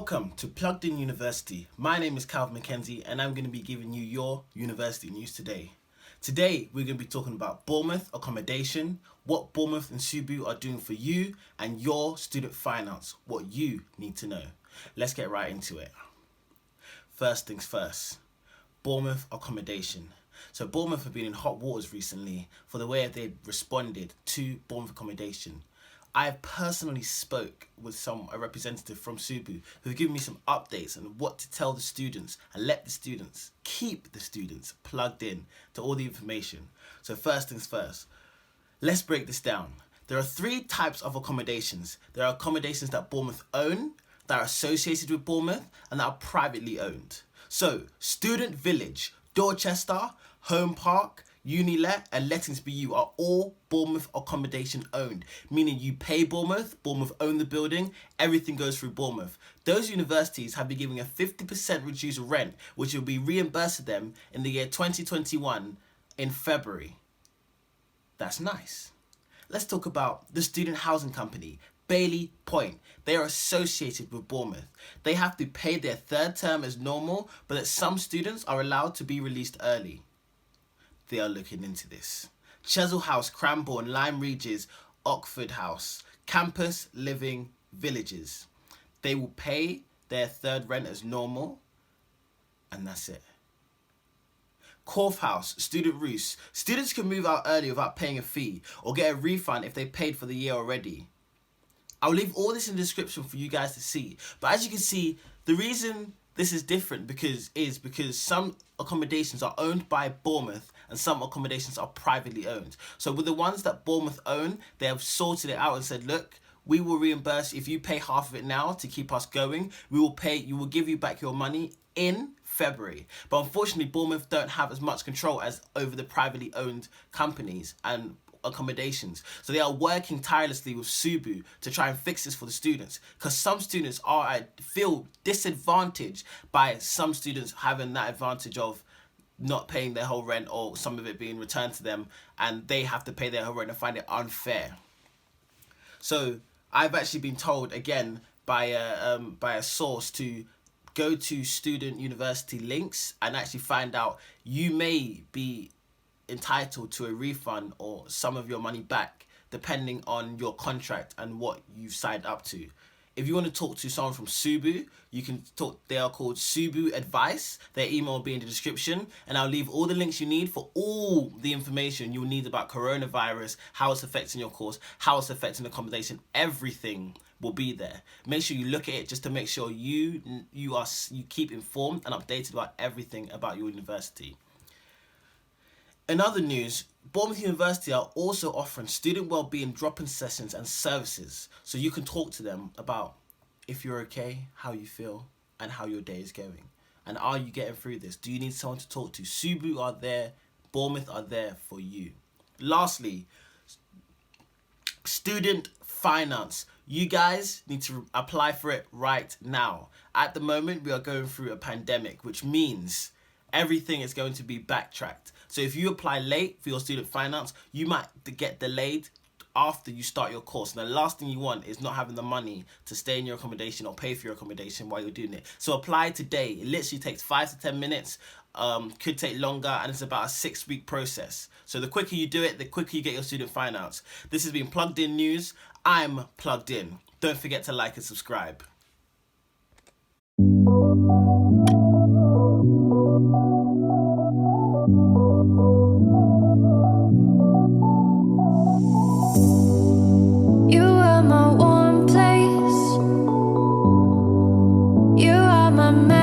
Welcome to Plugged In University. My name is Calvin McKenzie and I'm going to be giving you your university news today. Today we're going to be talking about Bournemouth Accommodation, what Bournemouth and SUBU are doing for you, and your student finance, what you need to know. Let's get right into it. First things first, Bournemouth Accommodation. So Bournemouth have been in hot waters recently for the way they've responded to Bournemouth Accommodation. I personally spoke with a representative from SUBU who've given me some updates on what to tell the students and let the students, keep the students plugged in to all the information. So first things first, let's break this down. There are three types of accommodations. There are accommodations that Bournemouth own, that are associated with Bournemouth, and that are privately owned. So Student Village, Dorchester, Home Park, Unilet and Lettings BU are all Bournemouth Accommodation owned, meaning you pay Bournemouth own the building, everything goes through Bournemouth. Those universities have been giving a 50% reduced rent, which will be reimbursed to them in the year 2021 in February. That's nice. Let's talk about the student housing company, Bailey Point. They are associated with Bournemouth. They have to pay their third term as normal, but that some students are allowed to be released early. They are looking into this. Chesil House, Cranbourne, Lyme Regis, Oxford House, Campus Living Villages. They will pay their third rent as normal, and that's it. Corfe House, Student Roost. Students can move out early without paying a fee or get a refund if they paid for the year already. I'll leave all this in the description for you guys to see. But as you can see, the reason this is different because some accommodations are owned by Bournemouth and some accommodations are privately owned. So with the ones that Bournemouth own, they have sorted it out and said, look, we will reimburse if you pay half of it now to keep us going. We will pay, you will give you back your money in February. But unfortunately, Bournemouth don't have as much control as over the privately owned companies and accommodations. So they are working tirelessly with SUBU to try and fix this for the students, because some students feel disadvantaged by some students having that advantage of not paying their whole rent or some of it being returned to them, and they have to pay their whole rent and find it unfair. So I've actually been told again by a source to go to student university links and actually find out you may be entitled to a refund or some of your money back depending on your contract and what you've signed up to. If you want to talk to someone from SUBU, you can talk. They are called SUBU Advice. Their email will be in the description, and I'll leave all the links you need for all the information you'll need about coronavirus, how it's affecting your course, how it's affecting accommodation. Everything will be there. Make sure you look at it just to make sure you keep informed and updated about everything about your university. In other news, Bournemouth University are also offering student wellbeing drop-in sessions and services, so you can talk to them about if you're okay, how you feel, and how your day is going. And are you getting through this? Do you need someone to talk to? SUBU are there, Bournemouth are there for you. Lastly, student finance. You guys need to apply for it right now. At the moment, we are going through a pandemic, which means everything is going to be backtracked. So if you apply late for your student finance, you might get delayed after you start your course. And the last thing you want is not having the money to stay in your accommodation or pay for your accommodation while you're doing it. So apply today. It literally takes 5 to 10 minutes, could take longer, and it's about a 6-week process. So the quicker you do it, the quicker you get your student finance. This has been Plugged In News. I'm plugged in. Don't forget to like and subscribe.